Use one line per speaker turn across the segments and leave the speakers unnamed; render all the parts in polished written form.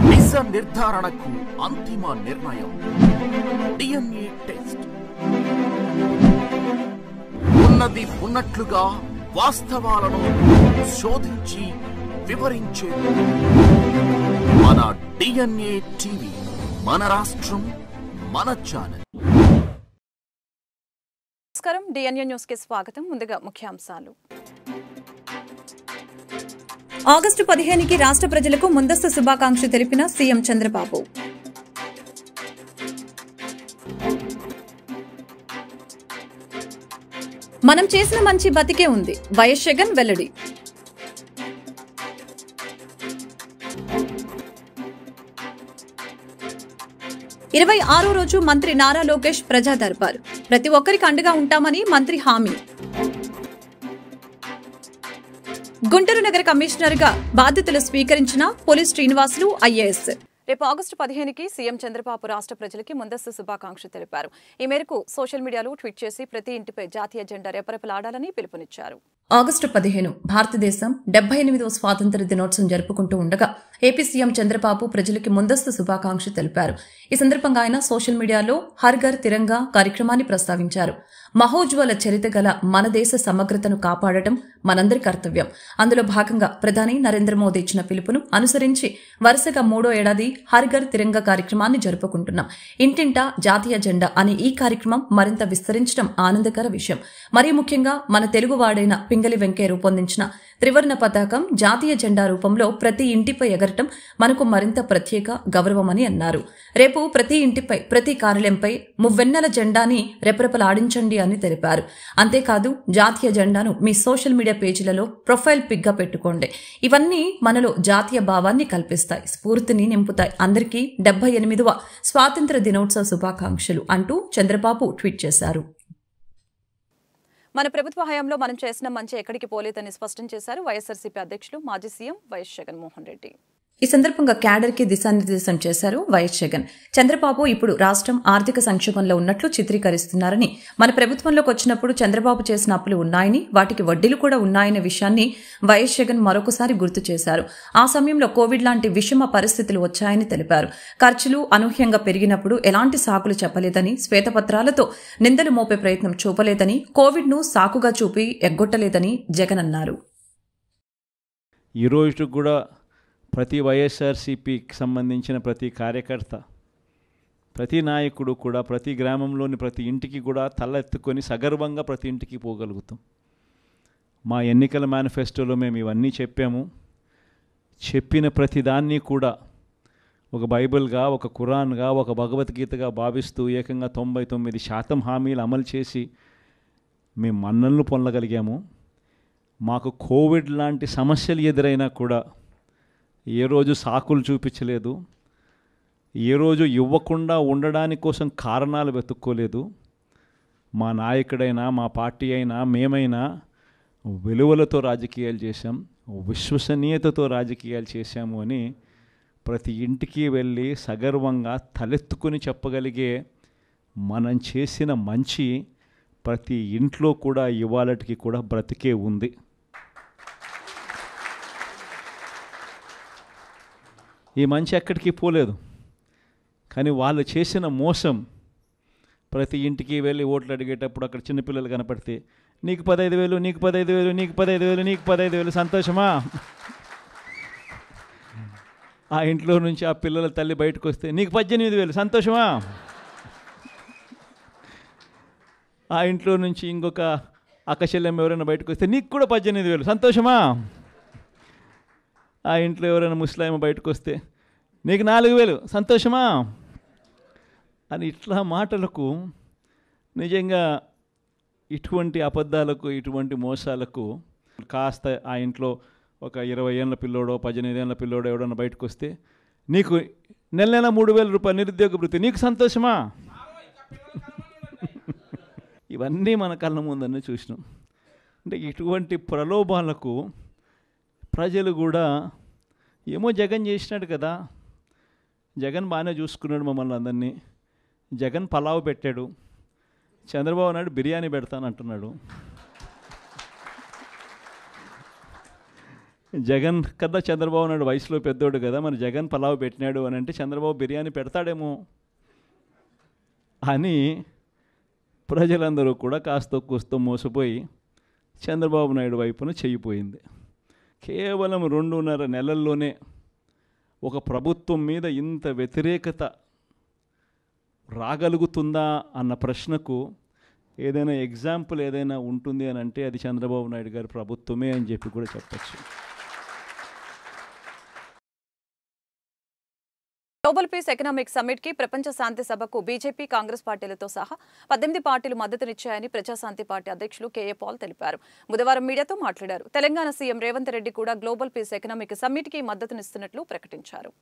నిజ నిర్ధారణకు అంతిమ నిర్ణయం DNA టెస్ట్. ఉన్నది ఉన్నట్లుగా వాస్తవాలను శోధించి వివరించే మన DNA టీవీ, మన రాష్ట్రం, మన ఛానల్.
నమస్కారం, DNA న్యూస్ కి స్వాగతం. ముందుగా ముఖ్యాంశాలు. ఆగస్టు 15కి రాష్ట్ర ప్రజలకు ముందస్తు శుభాకాంక్షలు తెలిపిన సీఎం చంద్రబాబు. మనం చేసిన మంచి బతికే ఉంది, వైఎస్ జగన్ వెల్లడి. ఇరవై 6వ రోజు మంత్రి నారా లోకేష్ ప్రజా దర్బార్. ప్రతి ఒక్కరికి అండగా ఉంటామని మంత్రి హామీ. గుంటూరు నగర కమిషనర్ గా బాధ్యతలు స్వీకరించిన పోలీస్ శ్రీనివాసులు ఐఏఎస్. రేపు ఆగస్టు 15కి సీఎం చంద్రబాబు రాష్ట్ర ప్రజలకి ముందస్తు శుభాకాంక్షలు తెలిపారు. ఈ మేరకు సోషల్ మీడియాలో ట్వీట్ చేసి ప్రతి ఇంటిపై జాతీయ జెండా రెపరెపలాడాలని పిలుపునిచ్చారు. ఆగస్టు 15 భారతదేశం 78వ స్వాతంత్ర్య దినోత్సవం జరుపుకుంటూ ఉండగా ఏపీ సీఎం చంద్రబాబు ప్రజలకి ముందస్తు శుభాకాంక్షలు తెలిపారు. ఈ సందర్భంగా ఆయన సోషల్ మీడియాలో హర్ ఘర్ తిరంగా కార్యక్రమాన్ని ప్రస్తావించారు. మహోజ్వల చరిత్ర గల మన దేశ సమగ్రతను కాపాడటం మనందరి కర్తవ్యం. అందులో భాగంగా ప్రధాని నరేంద్ర మోదీ ఇచ్చిన పిలుపును అనుసరించి వరుసగా 3వ ఏడాది హర్ ఘర్ తిరంగా కార్యక్రమాన్ని జరుపుకుంటున్నాం. ఇంటింటా జాతీయ జెండా అనే ఈ కార్యక్రమం మరింత విస్తరించడం ఆనందకర విషయం. మరీ ముఖ్యంగా మన తెలుగువాడైన పింగళి వెంకయ్య రూపొందించిన త్రివర్ణ పతాకం జాతీయ జెండా రూపంలో ప్రతి ఇంటిపై ఎగరటం మనకు మరింత ప్రత్యేక గౌరవమని అన్నారు. రేపు ప్రతి ఇంటిపై, ప్రతి కార్యాలయంపై మువ్వెన్నెల జెండాని రెపరెపలాడించండి అని తెలిపారు. అంతేకాదు జాతీయ జెండాను మీ సోషల్ మీడియా పేజీలలో ప్రొఫైల్ పిక్గా పెట్టుకోండి. ఇవన్నీ మనలో జాతీయ భావాన్ని కల్పిస్తాయి, స్ఫూర్తిని నింపుతాయి. అందరికీ 78వ స్వాతంత్ర్య దినోత్సవ శుభాకాంక్షలు అంటూ చంద్రబాబు ట్వీట్ చేశారు. మన ప్రభుత్వ హయాంలో మనం చేసిన మంచి ఎక్కడికి పోలేదని స్పష్టం చేశారు వైఎస్ఆర్సీపీ అధ్యక్షులు మాజీ సీఎం వైఎస్ జగన్మోహన్ రెడ్డి. ఈ సందర్భంగా క్యాడర్ కి దిశానిర్దేశం చేశారు వైఎస్ జగన్. చంద్రబాబు ఇప్పుడు రాష్ట్రం ఆర్థిక సంక్షోభంలో ఉన్నట్లు చిత్రీకరిస్తున్నారని, మన ప్రభుత్వంలోకి వచ్చినప్పుడు చంద్రబాబు చేసిన అప్పులు ఉన్నాయని, వాటికి వడ్డీలు కూడా ఉన్నాయనే విషయాన్ని వైఎస్ జగన్ మరొకసారి గుర్తు చేశారు. ఆ సమయంలో కోవిడ్ లాంటి విషమ పరిస్థితులు వచ్చాయని తెలిపారు. ఖర్చులు అనూహ్యంగా పెరిగినప్పుడు ఎలాంటి సాకులు చెప్పలేదని, శ్వేతపత్రాలతో నిందలు మోపే ప్రయత్నం చూపలేదని, కోవిడ్ ను సాకుగా చూపి ఎగ్గొట్టలేదని జగన్ అన్నారు.
ఈ రోజు కూడా ప్రతి వైఎస్ఆర్సీపీకి సంబంధించిన ప్రతి కార్యకర్త, ప్రతి నాయకుడు కూడా ప్రతి గ్రామంలోని ప్రతి ఇంటికి కూడా తలెత్తుకొని సగర్వంగా ప్రతి ఇంటికి పోగలుగుతాం. మా ఎన్నికల మేనిఫెస్టోలో మేము ఇవన్నీ చెప్పాము. చెప్పిన ప్రతిదాన్ని కూడా ఒక బైబిల్గా, ఒక ఖురాన్గా, ఒక భగవద్గీతగా భావిస్తూ ఏకంగా 99% హామీలు అమలు చేసి మేము మన్నలను పొందగలిగాము. మాకు కోవిడ్ లాంటి సమస్యలు ఎదురైనా కూడా ఏ రోజు సాకులు చూపించలేదు, ఏ రోజు ఇవ్వకుండా ఉండడానికి కోసం కారణాలు వెతుక్కోలేదు. మా నాయకుడైనా, మా పార్టీ అయినా, మేమైనా విలువలతో రాజకీయాలు చేశాం, విశ్వసనీయతతో రాజకీయాలు చేశాము అని ప్రతి ఇంటికి వెళ్ళి సగర్వంగా తలెత్తుకొని చెప్పగలిగే మనం చేసిన మంచి ప్రతి ఇంట్లో కూడా ఇవాళటికి కూడా బ్రతికే ఉంది. ఈ మంచి ఎక్కడికి పోలేదు. కానీ వాళ్ళు చేసిన మోసం, ప్రతి ఇంటికి వెళ్ళి ఓట్లు అడిగేటప్పుడు అక్కడ చిన్నపిల్లలు కనపడితే నీకు 15,000, నీకు 15,000, నీకు 15,000, నీకు 15,000, సంతోషమా? ఆ ఇంట్లో నుంచి ఆ పిల్లల తల్లి బయటకు వస్తే నీకు 18,000, సంతోషమా? ఆ ఇంట్లో నుంచి ఇంకొక అక్కచెల్లెమ్మ ఎవరైనా బయటకు వస్తే నీకు కూడా 18,000, సంతోషమా? ఆ ఇంట్లో ఎవరైనా ముస్లాం బయటకు వస్తే నీకు 4,000, సంతోషమా? అని ఇట్లా మాటలకు నిజంగా ఇటువంటి అబద్ధాలకు, ఇటువంటి మోసాలకు కాస్త ఆ ఇంట్లో ఒక 20 ఏళ్ళ పిల్లోడో 18 ఏళ్ళ పిల్లోడో ఎవడన్నా బయటకు వస్తే నీకు నెల 3,000 రూపాయలు నిరుద్యోగ వృత్తి, నీకు సంతోషమా? ఇవన్నీ మన కళ్ళ ముందన్నీ చూసినాం. అంటే ఇటువంటి ప్రలోభాలకు ప్రజలు కూడా ఏమో జగన్ చేసినాడు కదా, జగన్ బాగానే చూసుకున్నాడు మమ్మల్ని అందరినీ, జగన్ పలావ్ పెట్టాడు, చంద్రబాబు నాయుడు బిర్యానీ పెడతానంటున్నాడు. జగన్ కదా చంద్రబాబు నాయుడు వయసులో పెద్దోడు కదా, మరి జగన్ పలావ్ పెట్టినాడు అని అంటే చంద్రబాబు బిర్యానీ పెడతాడేమో అని ప్రజలందరూ కూడా కాస్త కూస్తో మోసపోయి చంద్రబాబు నాయుడు వైపున చెయ్యిపోయింది. కేవలం 2.5 నెలల్లోనే ఒక ప్రభుత్వం మీద ఇంత వ్యతిరేకత రాగలుగుతుందా అన్న ప్రశ్నకు ఏదైనా ఎగ్జాంపుల్ ఏదైనా ఉంటుంది అని అంటే అది చంద్రబాబు నాయుడు గారి ప్రభుత్వమే అని చెప్పి కూడా చెప్పచ్చు.
గ్లోబల్ పీస్ ఎకనామిక్ సమ్మిట్ కి ప్రపంచ శాంతి సభకు బీజేపీ, కాంగ్రెస్ పార్టీలతో సహా 18 పార్టీలు మద్దతునిచ్చాయని ప్రజాశాంతి పార్టీ అధ్యక్షులు కేఏ పాల్ తెలిపారు. బుధవారం మీడియాతో మాట్లాడారు. తెలంగాణ సీఎం రేవంత్ రెడ్డి కూడా గ్లోబల్ పీస్ ఎకనామిక్ సమ్మిట్ కి మద్దతునిస్తున్నట్లు ప్రకటించారు.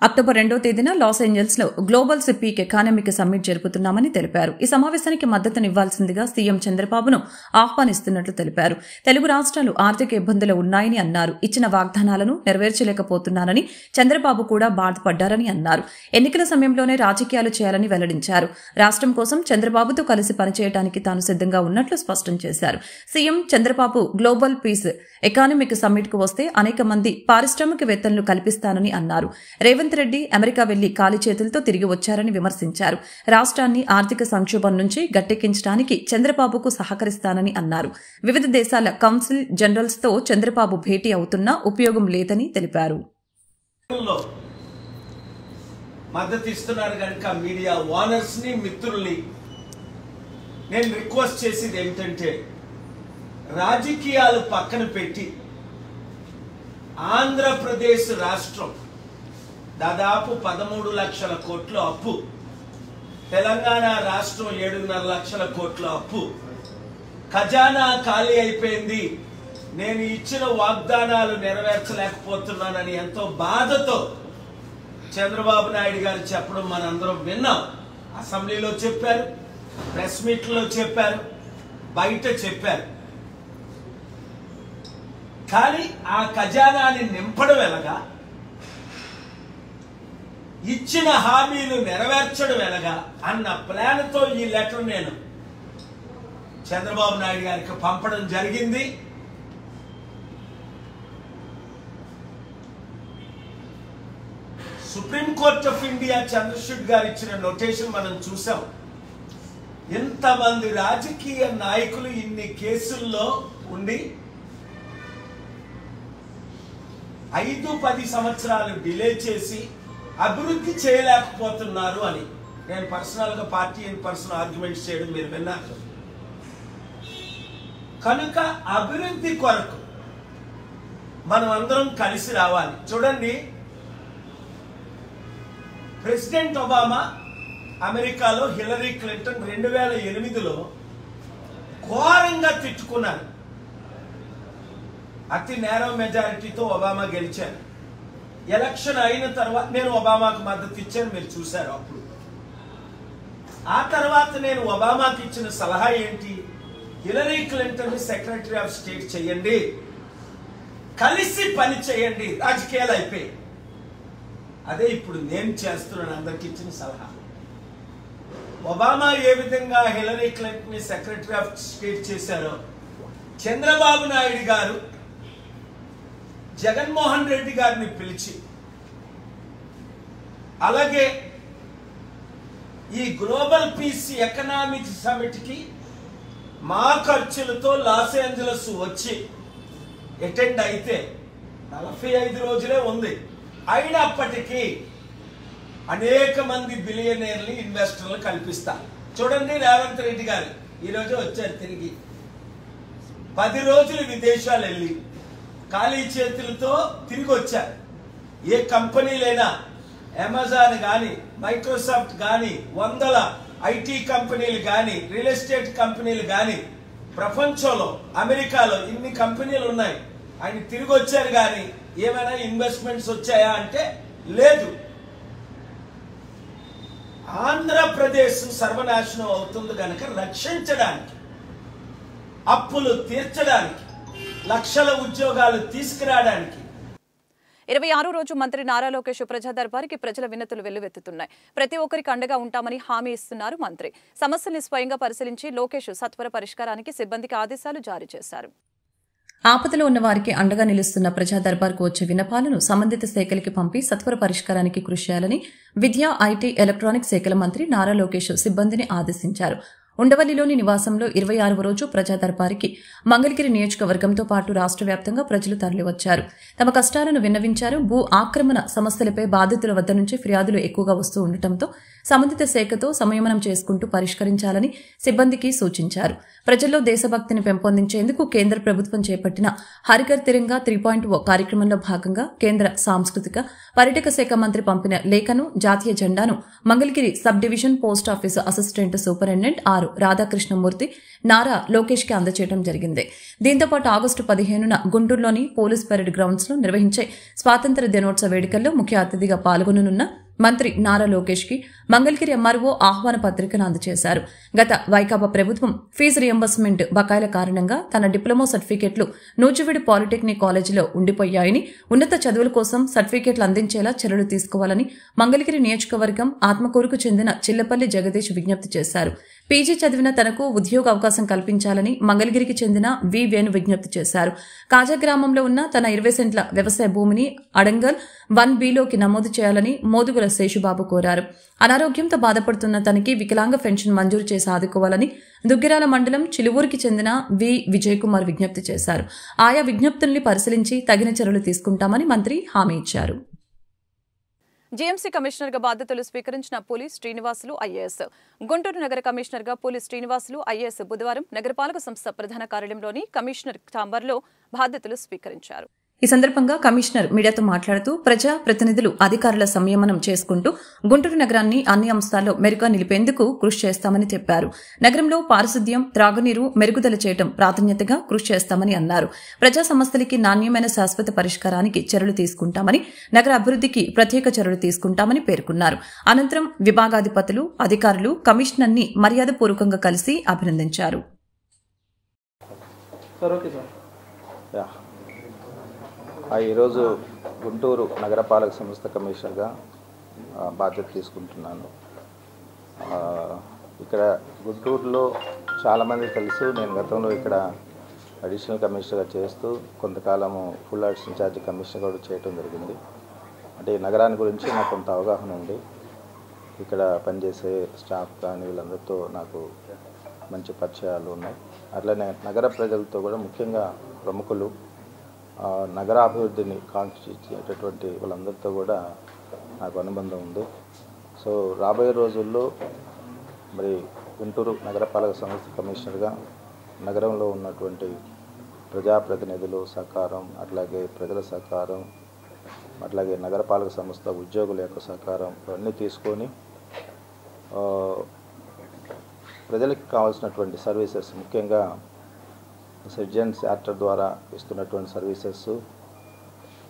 అక్టోబర్ 2వ తేదీన లాస్ ఏంజల్స్ లో గ్లోబల్ పీస్ ఎకానమిక్ సమ్మిట్ జరుపుతున్నామని తెలిపారు. ఈ సమావేశానికి మద్దతునివ్వాల్సిందిగా సీఎం చంద్రబాబును ఆహ్వానిస్తున్నట్లు తెలిపారు. తెలుగు రాష్ట్రాలు ఆర్థిక ఇబ్బందులు ఉన్నాయని అన్నారు. ఇచ్చిన వాగ్దానాలను నెరవేర్చలేకపోతున్నానని చంద్రబాబు కూడా బాధపడ్డారని అన్నారు. ఎన్నికల సమయంలోనే రాజకీయాలు చేయాలని వెల్లడించారు. రాష్ట్రం కోసం చంద్రబాబుతో కలిసి పనిచేయడానికి తాను సిద్ధంగా ఉన్నట్లు స్పష్టం చేశారు. CM Chandrababu global peace economic summit కు వస్తే అనేక మంది పారిశ్రామికవేత్తలను కల్పిస్తానని అన్నారు. రేవంత్ రెడ్డి అమెరికా వెళ్లి ఖాళీ చేతులతో తిరిగి వచ్చారని విమర్శించారు. రాష్ట్రాన్ని ఆర్థిక సంక్షోభం నుంచి గట్టెక్కించడానికి చంద్రబాబుకు సహకరిస్తానని అన్నారు. వివిధ దేశాల కౌన్సిల్ జనరల్స్ తో చంద్రబాబు భేటీ అవుతున్నా ఉపయోగం లేదని తెలిపారు.
మద్దతిస్తున్నారు కనుక మీడియా ఓనర్స్ ని, మిత్రుల్ని నేను రిక్వెస్ట్ చేసేది ఏమిటంటే రాజకీయాలు పక్కన పెట్టి ఆంధ్రప్రదేశ్ రాష్ట్రం దాదాపు 13 లక్షల కోట్ల అప్పు, తెలంగాణ రాష్ట్రం 7.5 లక్షల కోట్ల అప్పు, ఖజానా ఖాళీ అయిపోయింది, నేను ఇచ్చిన వాగ్దానాలు నెరవేర్చలేకపోతున్నానని ఎంతో బాధతో చంద్రబాబు నాయుడు గారు చెప్పడం మనందరం విన్నాం. అసెంబ్లీలో చెప్పారు, ప్రెస్ మీట్లో చెప్పారు, బయట చెప్పారు. కానీ ఆ ఖజానాని నింపడం ఎలాగా, ఇచ్చిన హామీలు నెరవేర్చడం ఎలాగా అన్న ప్లాన్తో ఈ లెటర్ నేను చంద్రబాబు నాయుడు గారికి పంపడం జరిగింది. సుప్రీంకోర్టు ఆఫ్ ఇండియా చంద్రశూడ్ గారు ఇచ్చిన నోటేషన్ మనం చూసాం. ఇంతమంది రాజకీయ నాయకులు ఇన్ని కేసుల్లో ఉండి 5-10 సంవత్సరాలు డిలే చేసి అభివృద్ధి చేయలేకపోతున్నారు అని నేను పర్సనల్ గా పార్టీ ఇన్ పర్సన్ ఆర్గ్యుమెంట్స్ చేయడం మీరు విన్నారు. కనుక అభివృద్ధి కొరకు మనం అందరం కలిసి రావాలి. చూడండి, ప్రెసిడెంట్ ఒబామా అమెరికాలో హిలరీ క్లింటన్ 2008లో ఘోరంగా తిట్టుకున్నారు. అతి నేరో మెజారిటీతో ఒబామా గెలిచారు. ఎలక్షన్ అయిన తర్వాత నేను ఒబామాకు మద్దతు ఇచ్చాను, మీరు చూశారు. అప్పుడు ఆ తర్వాత నేను ఒబామాకి ఇచ్చిన సలహా ఏంటి, Hillary Clinton secretary of state చేయండి, కలిసి పని చేయండి, రాజకీయాలు అయిపోయి. అదే ఇప్పుడు నేను చేస్తున్నాను, అందరికి ఇచ్చిన సలహా. ఒబామా ఏ విధంగా Hillary Clinton secretary of state చేశారో చంద్రబాబు నాయుడు గారు జగన్మోహన్ రెడ్డి గారిని పిలిచి, అలాగే ఈ గ్లోబల్ పీస్ ఎకనామిక్ సమిట్ కి మా ఖర్చులతో లాస్ ఏంజలస్ వచ్చి అటెండ్ అయితే 45 రోజులే ఉంది. అయినప్పటికీ అనేక మంది బిలియనీర్లు, ఇన్వెస్టర్లు కల్పిస్తారు. చూడండి, రేవంత్ రెడ్డి గారు ఈరోజు వచ్చారు, తిరిగి 10 రోజులు విదేశాలు వెళ్ళి ఖాళీ చేతులతో తిరిగి వచ్చారు. ఏ కంపెనీలైనా, అమెజాన్ కానీ, మైక్రోసాఫ్ట్ కానీ, 100 ఐటీ కంపెనీలు కానీ, రియల్ ఎస్టేట్ కంపెనీలు కానీ, ప్రపంచంలో అమెరికాలో ఇన్ని కంపెనీలు ఉన్నాయి. ఆయన తిరిగి వచ్చారు కానీ ఏమైనా ఇన్వెస్ట్మెంట్స్ వచ్చాయా అంటే లేదు. ఆంధ్రప్రదేశ్ సర్వనాశనం అవుతుంది కనుక రక్షించడానికి, అప్పులు తీర్చడానికి, లక్షల ఉద్యోగాలు తీసుకురావడానికి
26వ రోజు మంత్రి నారా లోకేష్ ప్రజా దర్బారికి ప్రజల వినతులు వెల్లువెత్తుతున్నాయి. ప్రతి ఒక్కరికి అండగా ఉంటామని హామీ ఇస్తున్నారు మంత్రి. సమస్యల్ని స్వయంగా పరిశీలించి లోకేష్ సత్వర పరిష్కారానికి సిబ్బందికి ఆదేశాలు జారీ చేశారు. ఆపదలో ఉన్న వారికి అండగా నిలుస్తున్న ప్రజా దర్బార్కు వచ్చే విన్నపాలను సంబంధిత శాఖలకి పంపి సత్వర పరిష్కారానికి కృషి చేయాలని విద్యా, ఐటీ, ఎలక్ట్రానిక్స్ శాఖల మంత్రి నారా లోకేష్ సిబ్బందిని ఆదేశించారు. ఉండవల్లిలోని నివాసంలో 26వ రోజు ప్రజా దర్బారికి మంగళగిరి నియోజకవర్గంతో పాటు రాష్ట్ర వ్యాప్తంగా ప్రజలు తరలివచ్చారు. తమ కష్టాలను విన్నవించారు. భూ ఆక్రమణ సమస్యలపై బాధితుల వద్ద నుంచి ఫిర్యాదులు ఎక్కువగా వస్తూ ఉండటంతో సంబంధిత శాఖతో సంయమనం చేసుకుంటూ పరిష్కరించాలని సిబ్బందికి సూచించారు. ప్రజల్లో దేశభక్తిని పెంపొందించేందుకు కేంద్ర ప్రభుత్వం చేపట్టిన హరిఘర్ తిరంగా 3.0 కార్యక్రమంలో భాగంగా కేంద్ర సాంస్కృతిక, పర్యాటక శాఖ మంత్రి పంపిన లేఖను, జాతీయ జెండాను Mangalagiri sub division post office assistant superintendent are Radhakrishnamurthy Nara Lokesh కి అందజేయడం జరిగింది. దీంతో పాటు ఆగస్టు 15న గుంటూరులోని పోలీస్ పరేడ్ గ్రౌండ్స్ లో నిర్వహించే స్వాతంత్ర్య దినోత్సవ వేడుకల్లో ముఖ్య అతిథిగా పాల్గొననున్న మంత్రి నారా లోకేష్ కి మంగళగిరి ఎంఆర్ఓ ఆహ్వాన పత్రికను అందజేశారు. గత వైకాపా ప్రభుత్వం ఫీజు రియంబర్స్మెంట్ బకాయిల కారణంగా తన డిప్లొమా సర్టిఫికెట్లు నూజివీడు పాలిటెక్నిక్ కాలేజీలో ఉండిపోయాయని, ఉన్నత చదువుల కోసం సర్టిఫికెట్లు అందించేలా చర్యలు తీసుకోవాలని మంగళగిరి నియోజకవర్గం ఆత్మకూరుకు చెందిన చిల్లపల్లి జగదీష్ విజ్ఞప్తి చేశారు. పీజీ చదివిన తనకు ఉద్యోగ అవకాశం కల్పించాలని మంగళగిరికి చెందిన వి వేణు విజ్ఞప్తి చేశారు. కాజా గ్రామంలో ఉన్న తన 20 సెంట్ల వ్యవసాయ భూమిని అడంగల్ 1B లోకి నమోదు చేయాలని మోదుగుల శేషుబాబు కోరారు. అనారోగ్యంతో బాధపడుతున్న తనకి వికలాంగ పెన్షన్ మంజూరు చేసి ఆదుకోవాలని దుగ్గిరాల మండలం చిలువూరుకి చెందిన వి విజయ్ కుమార్ విజ్ఞప్తి చేశారు. ఆయా విజ్ఞప్తుల్ని పరిశీలించి తగిన చర్యలు తీసుకుంటామని మంత్రి హామీ ఇచ్చారు. జీఎంసీ కమిషనర్గా బాధ్యతలు స్వీకరించిన పులి శ్రీనివాసులు ఐఏఎస్. గుంటూరు నగర కమిషనర్గా పులి శ్రీనివాసులు ఐఏఎస్ బుధవారం నగరపాలక సంస్థ ప్రధాన కార్యాలయంలోని కమిషనర్ ఛాంబర్లో బాధ్యతలు స్వీకరించారు. ఈ సందర్భంగా కమిషనర్ మీడియాతో మాట్లాడుతూ ప్రజా ప్రతినిధులు, అధికారుల సంయమనం చేసుకుంటూ గుంటూరు నగరాన్ని అన్ని అంశాల్లో మెరుగ్గా నిలిపేందుకు కృషి చేస్తామని చెప్పారు. నగరంలో పారిశుద్ధ్యం, త్రాగునీరు మెరుగుదల చేయడం ప్రాధాన్యతగా కృషి చేస్తామని అన్నారు. ప్రజా సమస్యలకి నాణ్యమైన శాశ్వత పరిష్కారానికి చర్యలు తీసుకుంటామని, నగర అభివృద్ధికి ప్రత్యేక చర్యలు తీసుకుంటామని పేర్కొన్నారు. అనంతరం విభాగాధిపతులు, అధికారులు కమిషనర్ని మర్యాదపూర్వకంగా కలిసి అభినందించారు.
ఈరోజు గుంటూరు నగరపాలక సంస్థ కమిషనర్గా బాధ్యత తీసుకుంటున్నాను. ఇక్కడ గుంటూరులో చాలామంది తెలుసు, నేను గతంలో ఇక్కడ అడిషనల్ కమిషనర్గా చేస్తూ కొంతకాలము ఫుల్ అడిషనల్ ఇన్ఛార్జ్ కమిషనర్ కూడా చేయటం జరిగింది. అంటే ఈ నగరాన్ని గురించి నాకు కొంత అవగాహన ఉంది. ఇక్కడ పనిచేసే స్టాఫ్ కానీ వీళ్ళందరితో నాకు మంచి పరిచయాలు ఉన్నాయి. అట్లనే నగర ప్రజలతో కూడా, ముఖ్యంగా ప్రముఖులు, నగరాభివృద్ధిని కాంక్షించేటటువంటి వాళ్ళందరితో కూడా నాకు అనుబంధం ఉంది. సో రాబోయే రోజుల్లో మరి గుంటూరు నగరపాలక సంస్థ కమిషనర్గా నగరంలో ఉన్నటువంటి ప్రజాప్రతినిధులు సహకారం, అట్లాగే ప్రజల సహకారం, అట్లాగే నగరపాలక సంస్థ ఉద్యోగుల యొక్క సహకారం ఇవన్నీ తీసుకొని ప్రజలకు కావాల్సినటువంటి సర్వీసెస్, ముఖ్యంగా సిటిజన్స్ యాక్టర్ ద్వారా ఇస్తున్నటువంటి సర్వీసెస్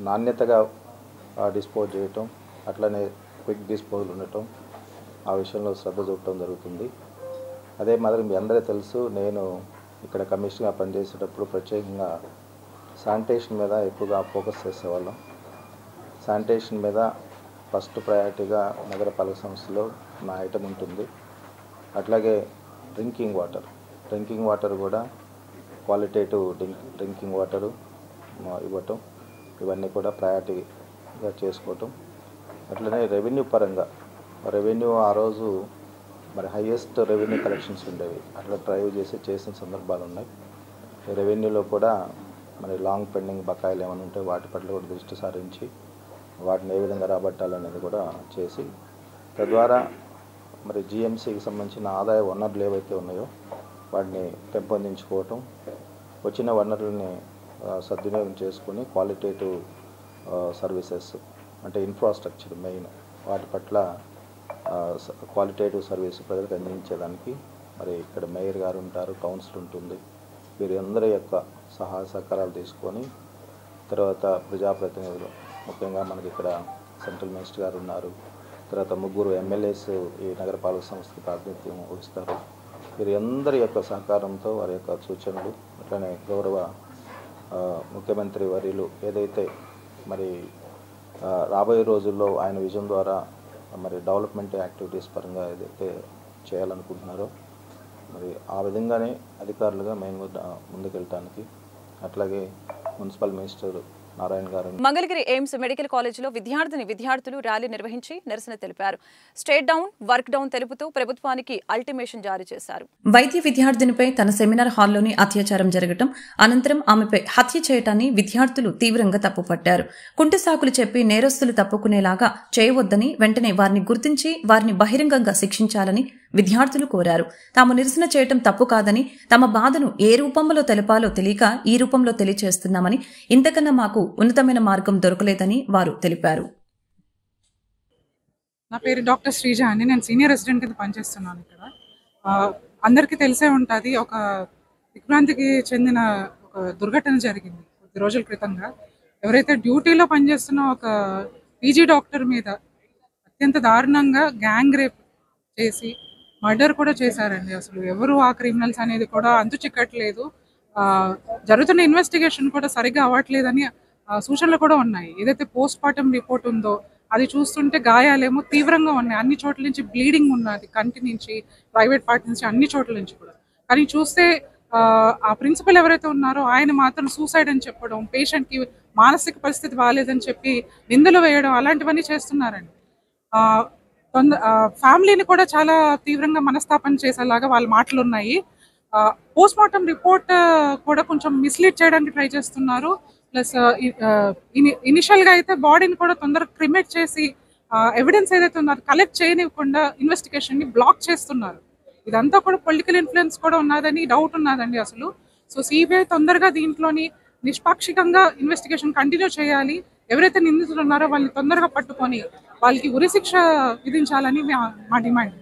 నాణ్యతగా డిస్పోజ్ చేయటం, అట్లనే క్విక్ డిస్పోజల్ ఉండటం, ఆ విషయంలో శ్రద్ధ చూపడం జరుగుతుంది. అదే మాదిరి మీ అందరూ తెలుసు, నేను ఇక్కడ కమిషనర్గా పనిచేసేటప్పుడు ప్రత్యేకంగా శానిటేషన్ మీద ఎక్కువగా ఫోకస్ చేసేవాళ్ళం. శానిటేషన్ మీద ఫస్ట్ ప్రయారిటీగా నగరపాలక సంస్థలో నా ఐటమ్ ఉంటుంది. అట్లాగే డ్రింకింగ్ వాటర్ కూడా క్వాలిటేటివ్ డ్రింకింగ్ వాటరు ఇవ్వటం, ఇవన్నీ కూడా ప్రయారిటీగా చేసుకోవటం. అట్లనే రెవెన్యూ పరంగా, రెవెన్యూ ఆ రోజు మరి హైయెస్ట్ రెవెన్యూ కలెక్షన్స్ ఉండేవి, అట్లా డ్రైవ్ చేసిన సందర్భాలు ఉన్నాయి. రెవెన్యూలో కూడా మరి లాంగ్ పెండింగ్ బకాయిలు ఏమైనా ఉంటే వాటి పట్ల కూడా దృష్టి సారించి వాటిని ఏ విధంగా రాబట్టాలనేది కూడా చేసి, తద్వారా మరి జీఎంసీకి సంబంధించిన ఆదాయ వనరులు ఏవైతే ఉన్నాయో వాటిని పెంపొందించుకోవటం, వచ్చిన వనరులని సద్వినియోగం చేసుకుని క్వాలిటేటివ్ సర్వీసెస్ అంటే ఇన్ఫ్రాస్ట్రక్చర్ మెయిన్ వాటి పట్ల క్వాలిటేటివ్ సర్వీస్ ప్రజలకు అందించేదానికి మరి ఇక్కడ మేయర్ గారు ఉంటారు, కౌన్సిల్ ఉంటుంది, వీరందరి యొక్క సహాయ సహకారాలు తీసుకొని, తర్వాత ప్రజాప్రతినిధులు, ముఖ్యంగా మనకి ఇక్కడ సెంట్రల్ మినిస్టర్ గారు ఉన్నారు, తర్వాత 3 ఎమ్మెల్యేస్ ఈ నగరపాలక సంస్థకి ప్రాతినిధ్యం వహిస్తారు. వీరందరి యొక్క సహకారంతో, వారి యొక్క సూచనలు, అట్లనే గౌరవ ముఖ్యమంత్రి వర్యులు ఏదైతే మరి రాబోయే రోజుల్లో ఆయన విజన్ ద్వారా మరి డెవలప్మెంట్ యాక్టివిటీస్ పరంగా ఏదైతే చేయాలనుకుంటున్నారో మరి ఆ విధంగానే అధికారులుగా మేము ముందుకెళ్ళటానికి అట్లాగే మున్సిపల్ మినిస్టర్ నారాయణ గారు.
మంగళగిరి ఎయిమ్స్ మెడికల్ కాలేజీలో విద్యార్థులు ర్యాలీ నిర్వహించి నిరసన తెలిపారు. స్టేట్ డౌన్, వర్క్ డౌన్ తెలుపుతూ ప్రభుత్వానికి అల్టిమేషన్ జారీ చేశారు. వైద్య విద్యార్థినిపై తన సెమినార్ హాల్లోని అత్యాచారం జరగటం, అనంతరం ఆమెపై హత్య చేయటాన్ని విద్యార్థులు తీవ్రంగా తప్పుపట్టారు. కుంటి సాకులు చెప్పి నేరస్తులు తప్పుకునేలాగా చేయవద్దని, వెంటనే వారిని గుర్తించి వారిని బహిరంగంగా శిక్షించాలని విద్యార్థులు కోరారు. తాము నిరసన చేయటం తప్పు కాదని, తమ బాధను ఏ రూపంలో తెలపాలో తెలియక ఈ రూపంలో తెలియచేస్తున్నామని, ఇంతకన్నా మాకు ఉన్నతమైన మార్గం దొరకలేదని వారు తెలిపారు.
నా పేరు డాక్టర్ శ్రీజ అండి. నేను సీనియర్ రెసిడెంట్ కింద పనిచేస్తున్నాను ఇక్కడ. అందరికీ తెలిసే ఉంటుంది, ఒక దిగ్భ్రాంతికి చెందిన ఒక దుర్ఘటన జరిగింది కొద్ది రోజుల క్రితంగా. ఎవరైతే డ్యూటీలో పనిచేస్తున్న ఒక పీజీ డాక్టర్ మీద అత్యంత దారుణంగా గ్యాంగ్ రేప్ చేసి మర్డర్ కూడా చేశారండి. అసలు ఎవరు ఆ క్రిమినల్స్ అనేది కూడా అంతు చిక్కట్లేదు. జరుగుతున్న ఇన్వెస్టిగేషన్ కూడా సరిగ్గా అవ్వట్లేదని సూచనలు కూడా ఉన్నాయి. ఏదైతే పోస్ట్ మార్టం రిపోర్ట్ ఉందో అది చూస్తుంటే గాయాలేమో తీవ్రంగా ఉన్నాయి. అన్ని చోట్ల నుంచి బ్లీడింగ్ ఉన్నది, కంటి నుంచి, ప్రైవేట్ పార్ట్ నుంచి, అన్ని చోట్ల నుంచి కూడా. కానీ చూస్తే ఆ ప్రిన్సిపల్ ఎవరైతే ఉన్నారో ఆయన మాత్రం సూసైడ్ అని చెప్పడం, పేషెంట్కి మానసిక పరిస్థితి బాగాలేదని చెప్పి నిందలు వేయడం, అలాంటివన్నీ చేస్తున్నారండి. ఫ్యామిలీని కూడా చాలా తీవ్రంగా మనస్తాపన చేసేలాగా వాళ్ళ మాటలు ఉన్నాయి. పోస్ట్ మార్టం రిపోర్ట్ కూడా కొంచెం మిస్లీడ్ చేయడానికి ట్రై చేస్తున్నారు. ప్లస్ ఇనిషియల్గా అయితే బాడీని కూడా తొందరగా క్రిమేట్ చేసి ఎవిడెన్స్ ఏదైతే ఉందో అది కలెక్ట్ చేయనివ్వకుండా ఇన్వెస్టిగేషన్ని బ్లాక్ చేస్తున్నారు. ఇదంతా కూడా పొలిటికల్ ఇన్ఫ్లుయెన్స్ కూడా ఉన్నదని డౌట్ ఉన్నదండి అసలు. సో సిబిఐ తొందరగా దీంట్లోని నిష్పాక్షికంగా ఇన్వెస్టిగేషన్ కంటిన్యూ చేయాలి. ఎవరైతే నిందితులు ఉన్నారో వాళ్ళని తొందరగా పట్టుకొని వాళ్ళకి ఉరిశిక్ష విధించాలని మా డిమాండ్.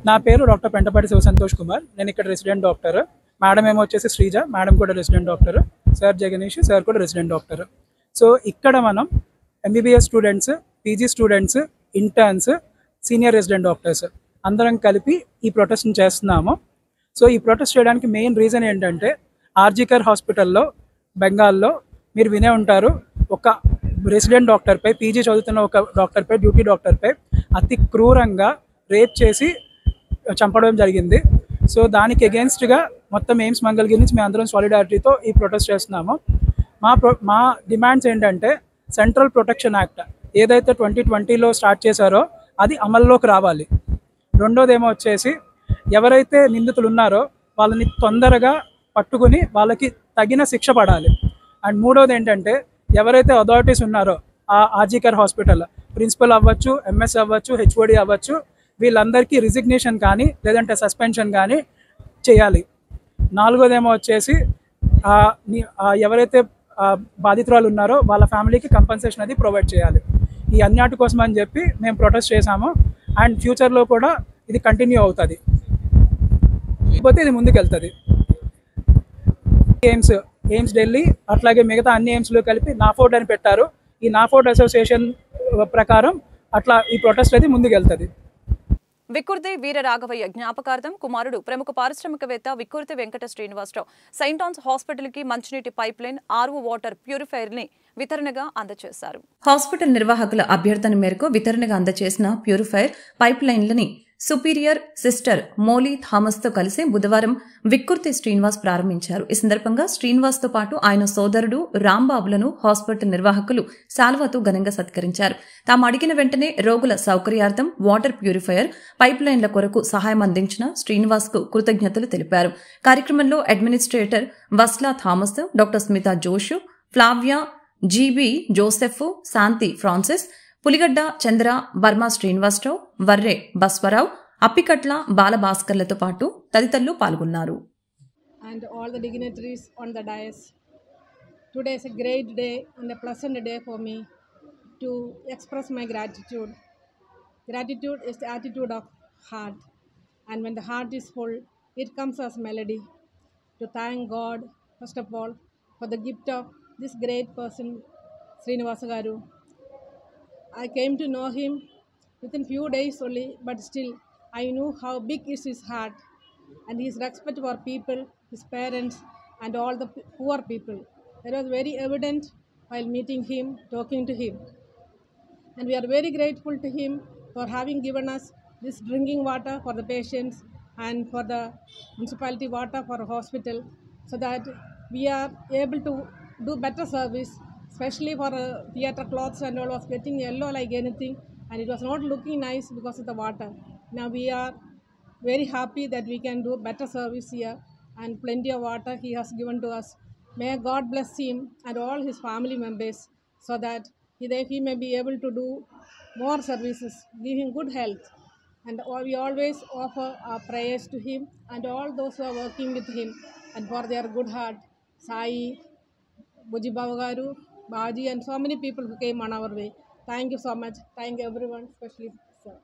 నా పేరు డాక్టర్ పెంటపాటి శివ సంతోష్ కుమార్. నేను ఇక్కడ రెసిడెంట్ డాక్టర్. మేడం ఏమో వచ్చేసి శ్రీజ, మేడం కూడా రెసిడెంట్ డాక్టర్. సార్ జగనీష్, సార్ కూడా రెసిడెంట్ డాక్టర్. సో ఇక్కడ మనం MBBS students, PG students, interns, senior resident doctors అందరం కలిపి ఈ ప్రొటెస్ట్ని చేస్తున్నాము. సో ఈ ప్రొటెస్ట్ చేయడానికి మెయిన్ రీజన్ ఏంటంటే ఆర్జీకర్ హాస్పిటల్లో బెంగాల్లో మీరు వినే ఉంటారు, ఒక రెసిడెంట్ డాక్టర్పై, పీజీ చదువుతున్న ఒక డాక్టర్పై, డ్యూటీ డాక్టర్పై అతి క్రూరంగా రేప్ చేసి చంపడం జరిగింది. సో దానికి అగేన్స్ట్గా మొత్తం ఎయిమ్స్ మంగళగిరి నుంచి మేము అందరం సాలిడారిటీతో ఈ ప్రొటెస్ట్ చేస్తున్నాము. మా డిమాండ్స్ ఏంటంటే సెంట్రల్ ప్రొటెక్షన్ యాక్ట్ ఏదైతే 2020లో స్టార్ట్ చేశారో అది అమల్లోకి రావాలి. రెండోదేమో వచ్చేసి ఎవరైతే నిందితులు ఉన్నారో వాళ్ళని తొందరగా పట్టుకుని వాళ్ళకి తగిన శిక్ష పడాలి. అండ్ మూడోది ఏంటంటే ఎవరైతే అథారిటీస్ ఉన్నారో ఆ ఆర్జీకర్ హాస్పిటల్ ప్రిన్సిపల్ అవ్వచ్చు, ఎంఎస్ అవ్వచ్చు, హెచ్ఓడి అవ్వచ్చు, వీళ్ళందరికీ రిజిగ్నేషన్ కానీ లేదంటే సస్పెన్షన్ కానీ చేయాలి. నాలుగోదేమో వచ్చేసి ఎవరైతే బాధితురాలు ఉన్నారో వాళ్ళ ఫ్యామిలీకి కంపెన్సేషన్ అది ప్రొవైడ్ చేయాలి. ఈ అన్నిటి కోసం అని చెప్పి మేము ప్రొటెస్ట్ చేశాము. అండ్ ఫ్యూచర్లో కూడా ఇది కంటిన్యూ అవుతుంది, లేకపోతే ఇది ముందుకెళ్తుంది. ఎయిమ్స్ ఢిల్లీ అట్లాగే మిగతా అన్ని ఎయిమ్స్లో కలిపి నాఫోర్డ్ అని పెట్టారు. ఈ నాఫోర్డ్ అసోసియేషన్ ప్రకారం అట్లా ఈ ప్రొటెస్ట్ అది ముందుకెళ్తుంది.
విక్కుర్తి వీర రాఘవయ్య జ్ఞాపకార్థం కుమారుడు ప్రముఖ పారిశ్రామికవేత్త విక్కుర్తి వెంకట శ్రీనివాసరావు సెయింట్ ఆన్స్ హాస్పిటల్కి మంచినీటి pipe line, RO water purifier ని వితరణగా అందజేశారు. హాస్పిటల్ నిర్వాహకుల అభ్యర్థన మేరకు వితరణగా అందజేసిన ప్యూరిఫైర్ పైప్ లైన్లని సుపీరియర్ సిస్టర్ మోలీ థామస్ తో కలిసి బుధవారం విక్కుర్తి శ్రీనివాస్ ప్రారంభించారు. ఈ సందర్భంగా శ్రీనివాస్ తో పాటు ఆయన సోదరుడు రాంబాబులను హాస్పిటల్ నిర్వాహకులు శాల్వాతో ఘనంగా సత్కరించారు. తాము అడిగిన వెంటనే రోగుల సౌకర్యార్థం వాటర్ ప్యూరిఫైయర్ పైప్ లైన్ల కొరకు సహాయం అందించిన శ్రీనివాస్ కు కృతజ్ఞతలు తెలిపారు. కార్యక్రమంలో administrator Vasla Thomas, doctor Smitha Joshu, Flavia, Jibi Joseph, Shanti Francis, Puligadda Chandra, Barma Srinivasarao, Varre Baswarao, Appikatla బాలభాస్కర్లతో పాటు తదితరులు పాల్గొన్నారు.
And all the dignitaries on the dais. Today is a great day and a pleasant day for me to express my gratitude. Gratitude is the attitude of heart, and when the heart is full, it comes as melody. To thank God, first of all, for the gift of this great person, Srinivasa Garu. I came to know him within few days only, but still I knew how big is his heart and his respect for people, his parents and all the poor people. That was very evident while meeting him, talking to him. And we are very grateful to him for having given us this drinking water for the patients and for the municipality water for hospital, so that we are able to do better service, especially for theatre clothes and all was getting yellow like anything, and it was not looking nice because of the water. Now we are very happy that we can do better service here, and plenty of water he has given to us. May God bless him and all his family members, so that he may be able to do more services, give him good health. And we always offer our prayers to him and all those who are working with him, and for their good heart, Sai, Bujibabu Garu, Baji, and so many people who came on our way. Thank you so much. Thank everyone, especially sir.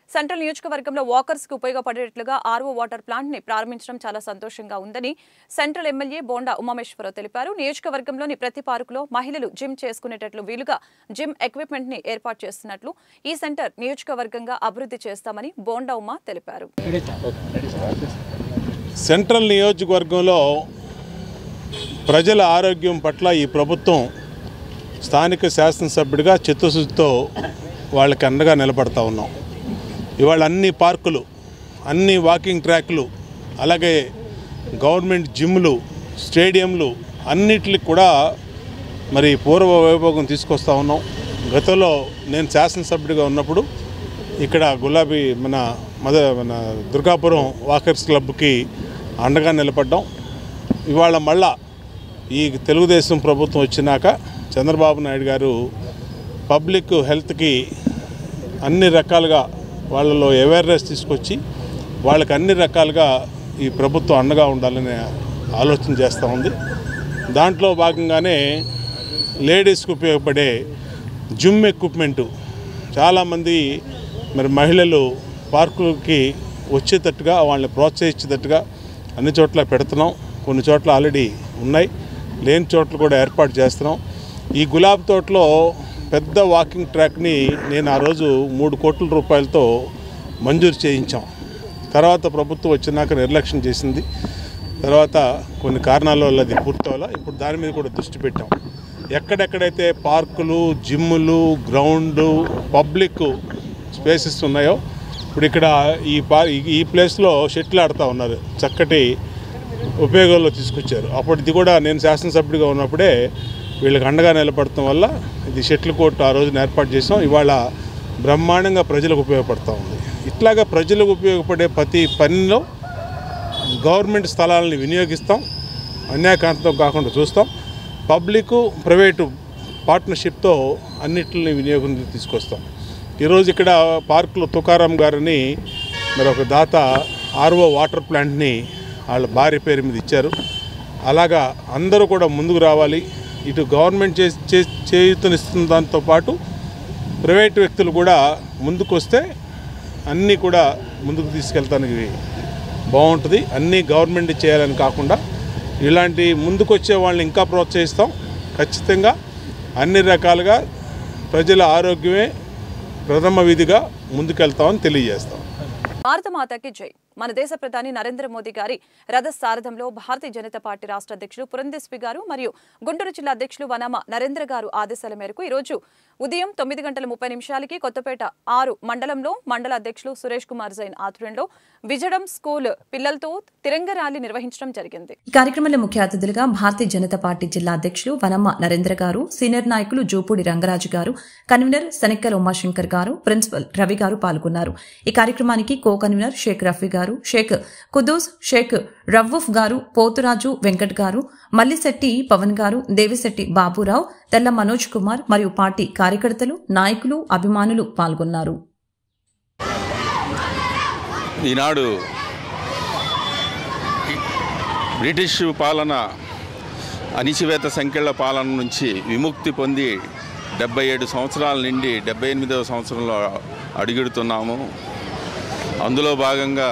Central నియోజకవర్గంలో వాకర్స్కి ఉపయోగపడేట్లుగా RO water ప్లాంట్ని ప్రారంభించడం చాలా సంతోషంగా ఉందని central MLA bonda Umameswara Rao తెలిపారు. నియోజకవర్గంలోని ప్రతి పార్కులో మహిళలు జిమ్ చేసుకునేటట్లు వీలుగా జిమ్ ఎక్విప్మెంట్ని ఏర్పాటు చేస్తున్నట్లు ఈ సెంటర్ నియోజకవర్గంగా అభివృద్ధి చేస్తామని బోండా ఉమా తెలిపారు.
సెంట్రల్ నియోజకవర్గంలో ప్రజల ఆరోగ్యం పట్ల ఈ ప్రభుత్వం స్థానిక శాసనసభ్యుడిగా చిత్తశుద్ధితో వాళ్ళకి అండగా నిలబడతా ఉన్నాం. ఇవాళ అన్ని పార్కులు, అన్ని వాకింగ్ ట్రాక్లు, అలాగే గవర్నమెంట్ జిమ్లు, స్టేడియంలు అన్నిటికి కూడా మరి పూర్వ వైభోగం తీసుకొస్తూ ఉన్నాం. గతంలో నేను శాసనసభ్యుడిగా ఉన్నప్పుడు ఇక్కడ గులాబీ మన దుర్గాపురం వాకర్స్ క్లబ్కి అండగా నిలబడ్డాం. ఇవాళ మళ్ళా ఈ తెలుగుదేశం ప్రభుత్వం వచ్చినాక చంద్రబాబు నాయుడు గారు పబ్లిక్ హెల్త్కి అన్ని రకాలుగా వాళ్ళలో అవేర్నెస్ తీసుకొచ్చి వాళ్ళకి అన్ని రకాలుగా ఈ ప్రభుత్వం అండగా ఉండాలనే ఆలోచన చేస్తూ ఉంది. దాంట్లో భాగంగానే లేడీస్కి ఉపయోగపడే జిమ్ ఎక్విప్మెంటు చాలామంది మరి మహిళలు పార్కులకి వచ్చేటట్టుగా వాళ్ళని ప్రోత్సహించేటట్టుగా అన్ని చోట్ల పెడుతున్నాం. కొన్ని చోట్ల ఆల్రెడీ ఉన్నాయి, లేని చోట్ల కూడా ఏర్పాటు చేస్తున్నాం. ఈ గులాబీ తోటలో పెద్ద వాకింగ్ ట్రాక్ని నేను ఆ రోజు 3 కోట్ల రూపాయలతో మంజూరు చేయించాం. తర్వాత ప్రభుత్వం వచ్చినాక నిర్లక్ష్యం చేసింది. తర్వాత కొన్ని కారణాల వల్ల అది పూర్తవలా. ఇప్పుడు దాని మీద కూడా దృష్టి పెట్టాం. ఎక్కడెక్కడైతే పార్కులు, జిమ్ములు, గ్రౌండు, పబ్లిక్ స్పేసెస్ ఉన్నాయో ఇప్పుడు ఇక్కడ ఈ ప్లేస్లో షటిల్ ఆడుతూ ఉన్నారు. చక్కటి ఉపయోగంలో తీసుకొచ్చారు. అప్పుడు ఇది కూడా నేను శాసనసభ్యుడిగా ఉన్నప్పుడే వీళ్ళకి అండగా నిలబడటం వల్ల ఇది షటిల్ కోర్టు ఆ రోజున ఏర్పాటు చేసాం. ఇవాళ బ్రహ్మాండంగా ప్రజలకు ఉపయోగపడుతూ ఉంది. ఇట్లాగా ప్రజలకు ఉపయోగపడే ప్రతి పనిలో గవర్నమెంట్ స్థలాలని వినియోగిస్తాం, అన్యాయకాంతం కాకుండా చూస్తాం. పబ్లిక్ ప్రైవేటు పార్ట్నర్షిప్తో అన్నిటిని వినియోగం తీసుకొస్తాం. ఈరోజు ఇక్కడ పార్కులో తుకారాం గారిని మరి ఒక దాత ఆర్ఓ వాటర్ ప్లాంట్ని వాళ్ళ భార్య పేరు మీద ఇచ్చారు. అలాగా అందరూ కూడా ముందుకు రావాలి. ఇటు గవర్నమెంట్ చేయూతనిస్తున్న దాంతో పాటు ప్రైవేట్ వ్యక్తులు కూడా ముందుకు వస్తే అన్నీ కూడా ముందుకు తీసుకెళ్తానికి బాగుంటుంది. అన్నీ గవర్నమెంట్ చేయాలని కాకుండా ఇలాంటి ముందుకు వచ్చే వాళ్ళని ఇంకా ప్రోత్సహిస్తాం. ఖచ్చితంగా అన్ని రకాలుగా ప్రజల ఆరోగ్యమే ప్రథమ విధిగా ముందుకెళ్తామని తెలియజేస్తాం.
భారతమాతకి జై. మన దేశ ప్రధాని నరేంద్ర మోదీ గారి రథ సారథంలో భారతీయ జనతా పార్టీ రాష్ట్ర అధ్యక్షులు పురంధేశ్వరి గారు మరియు గుంటూరు జిల్లా అధ్యక్షులు వనామ నరేంద్ర గారు ఆదేశాల మేరకు ఈరోజు ఉదయం 9:30 కొత్తపేట 6 మండలంలో మండల అధ్యక్షులు సురేష్ కుమార్ జైన్ ఆధ్వర్యంలో విజడం స్కూల్ పిల్లలతో తిరంగ ర్యాలీ నిర్వహించడం జరిగింది. ఈ కార్యక్రమంలో ముఖ్య అతిథులుగా భారతీయ జనతా పార్టీ జిల్లా అధ్యక్షులు వనమ్మ నరేంద్ర గారు, సీనియర్ నాయకులు జూపూడి రంగరాజు గారు, కన్వీనర్ శనిక్కర ఉమాశంకర్ గారు, ప్రిన్సిపల్ రవి గారు పాల్గొన్నారు. ఈ కార్యక్రమానికి కో కన్వీనర్ షేక్ రఫీ గారు, షేక్ కుదూస్, షేక్ రవ్వుఫ్ గారు, పోతురాజు వెంకట్ గారు, మల్లిశెట్టి పవన్ గారు, దేవిశెట్టి బాబురావు, తెల్ల మనోజ్ కుమార్ మరియు పార్టీ కార్యకర్తలు, నాయకులు, అభిమానులు పాల్గొన్నారు.
ఈనాడు బ్రిటిష్ పాలన, అణిచివేత సంఖ్యల పాలన నుంచి విముక్తి పొంది 77 సంవత్సరాల నుండి 78వ సంవత్సరంలో అడుగుడుతున్నాము. అందులో భాగంగా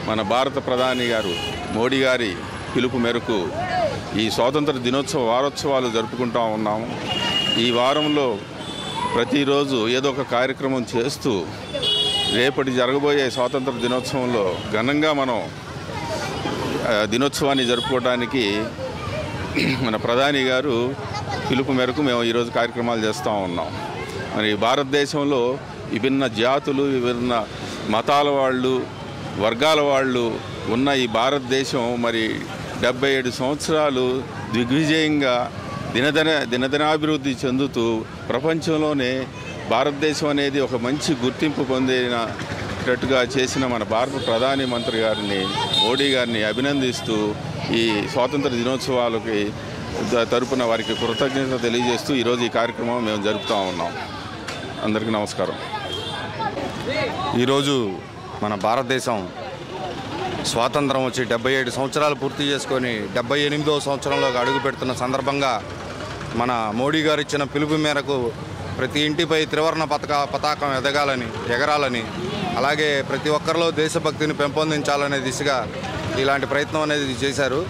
మన భారత ప్రధాని గారు మోడీ గారి పిలుపు మేరకు ఈ స్వాతంత్ర దినోత్సవ వారోత్సవాలు జరుపుకుంటూ ఉన్నాము. ఈ వారంలో ప్రతిరోజు ఏదో ఒక కార్యక్రమం చేస్తూ రేపటి జరగబోయే స్వాతంత్ర దినోత్సవంలో ఘనంగా మనం దినోత్సవాన్ని జరుపుకోవడానికి మన ప్రధాని గారు పిలుపు మేరకు మేము ఈరోజు కార్యక్రమాలు చేస్తూ ఉన్నాం. మరి భారతదేశంలో విభిన్న జాతులు, విభిన్న మతాల వాళ్ళు, వర్గాల వాళ్ళు ఉన్న ఈ భారతదేశం మరి 77 సంవత్సరాలు దిగ్విజయంగా దినదినాభివృద్ధి చెందుతూ ప్రపంచంలోనే భారతదేశం అనేది ఒక మంచి గుర్తింపు పొందినట్టుగా చేసిన మన భారత ప్రధాని మంత్రి గారిని, మోడీ గారిని అభినందిస్తూ ఈ స్వాతంత్ర దినోత్సవాలకి తరపున వారికి కృతజ్ఞత తెలియజేస్తూ ఈరోజు ఈ కార్యక్రమం మేము జరుపుతూ ఉన్నాం. అందరికీ నమస్కారం.
ఈరోజు మన భారతదేశం స్వాతంత్రం వచ్చి 77 సంవత్సరాలు పూర్తి చేసుకొని 78వ సంవత్సరంలోకి అడుగు పెడుతున్న సందర్భంగా మన మోడీ గారు ఇచ్చిన పిలుపు మేరకు ప్రతి ఇంటిపై త్రివర్ణ పతాకం ఎగరాలని, అలాగే ప్రతి ఒక్కరిలో దేశభక్తిని పెంపొందించాలనే దిశగా ఇలాంటి ప్రయత్నం అనేది చేశారు.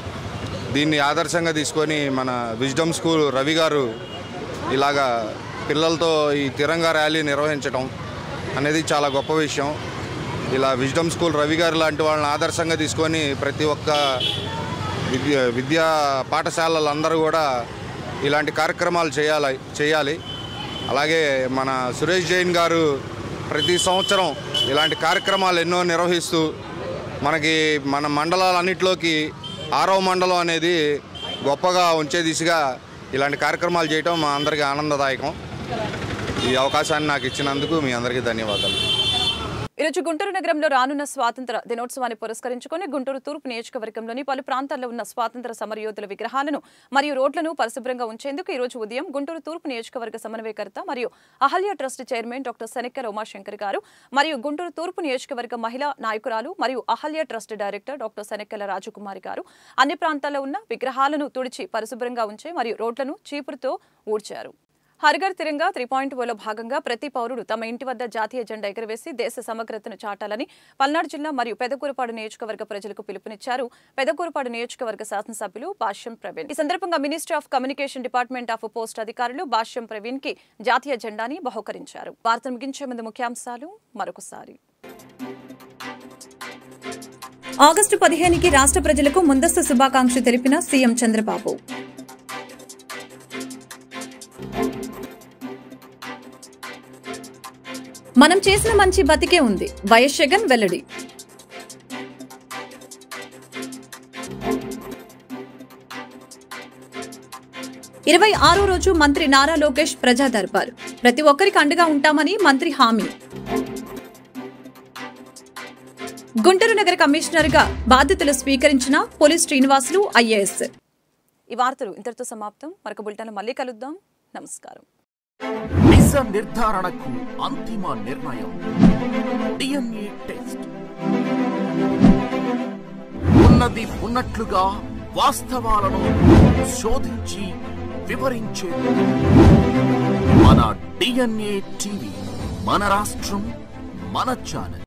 దీన్ని ఆదర్శంగా తీసుకొని మన విజ్డమ్ స్కూల్ రవి గారు ఇలాగా పిల్లలతో ఈ తిరంగా ర్యాలీ నిర్వహించడం అనేది చాలా గొప్ప విషయం. ఇలా విజ్డమ్ స్కూల్ రవి గారు లాంటి వాళ్ళని ఆదర్శంగా తీసుకొని ప్రతి ఒక్క విద్యా పాఠశాలలందరూ కూడా ఇలాంటి కార్యక్రమాలు చేయాలి. అలాగే మన సురేష్ జైన్ గారు ప్రతి సంవత్సరం ఇలాంటి కార్యక్రమాలు ఎన్నో నిర్వహిస్తూ మనకి మన మండలాలన్నింటిలోకి 6వ మండలం అనేది గొప్పగా ఉంచే దిశగా ఇలాంటి కార్యక్రమాలు చేయడం మా అందరికీ ఆనందదాయకం. ఈ అవకాశాన్ని నాకు ఇచ్చినందుకు మీ అందరికీ ధన్యవాదాలు.
ఈరోజు గుంటూరు నగరంలో రానున్న స్వాతంత్ర దినోత్సవాన్ని పురస్కరించుకుని గుంటూరు తూర్పు నియోజకవర్గంలోని పలు ప్రాంతాల్లో ఉన్న స్వాతంత్ర సమరయోధుల విగ్రహాలను మరియు రోడ్లను పరిశుభ్రంగా ఉంచేందుకు ఈ రోజు ఉదయం గుంటూరు తూర్పు నియోజకవర్గ సమన్వయకర్త మరియు Ahalya trust chairman doctor Shanikkara Umashankar garu మరియు గుంటూరు తూర్పు నియోజకవర్గ మహిళా నాయకురాలు మరియు Ahalya trust director doctor Shanikkala Rajakumari garu అన్ని ప్రాంతాల్లో ఉన్న విగ్రహాలను తుడిచి పరిశుభ్రంగా ఉంచే మరియు రోడ్లను చీపురుతో ఊడ్చారు. హర్ఘర్ తిరంగా 3.0లో భాగంగా ప్రతి పౌరుడు తమ ఇంటి వద్ద జాతీయ జెండా ఎగురవేసి దేశ సమగ్రతను చాటాలని పల్నాడు జిల్లా మరియు పెదకూరుపాడు నియోజకవర్గ ప్రజలకు పిలుపునిచ్చారు పెదకూరుపాడు నియోజకవర్గ శాసనసభ్యులు భాష్యం ప్రవీణ్. ఈ సందర్భంగా ministry of communication department of post అధికారులు భాష్యం ప్రవీణ్ కి జాతీయ జెండాని బహుకరించారు. వార్తను ముగించే ముందు ముఖ్యాంశాలు మరొకసారి. ఆగస్టు 15కి రాష్ట్ర ప్రజలకు ముందస్తు శుభాకాంక్షలు తెలిపిన సీఎం చంద్రబాబు. మనం చేసిన మంచి బతికే ఉంది, వైఎస్ జగన్ వెల్లడి. ఇరవై 6వ రోజు మంత్రి నారా లోకేష్ ప్రజా దర్బార్. ప్రతి ఒక్కరికి అండగా ఉంటామని మంత్రి హామీ. గుంటూరు నగర కమిషనర్ గా బాధ్యతలు స్వీకరించిన పోలీస్ శ్రీనివాసులు ఐఏఎస్. ఈ వార్తలు ఇంతటితో సమాప్తం. మరొక బులెటిన్లో మళ్ళీ కలుద్దాం. నమస్కారం.
నిజ నిర్ధారణకు అంతిమ నిర్ణయం డిఎన్ఏ టెస్ట్. ఉన్నది ఉన్నట్లుగా వాస్తవాలను శోధించి వివరించే మన డిఎన్ఏ టీవీ, మన రాష్ట్రం, మన ఛానల్.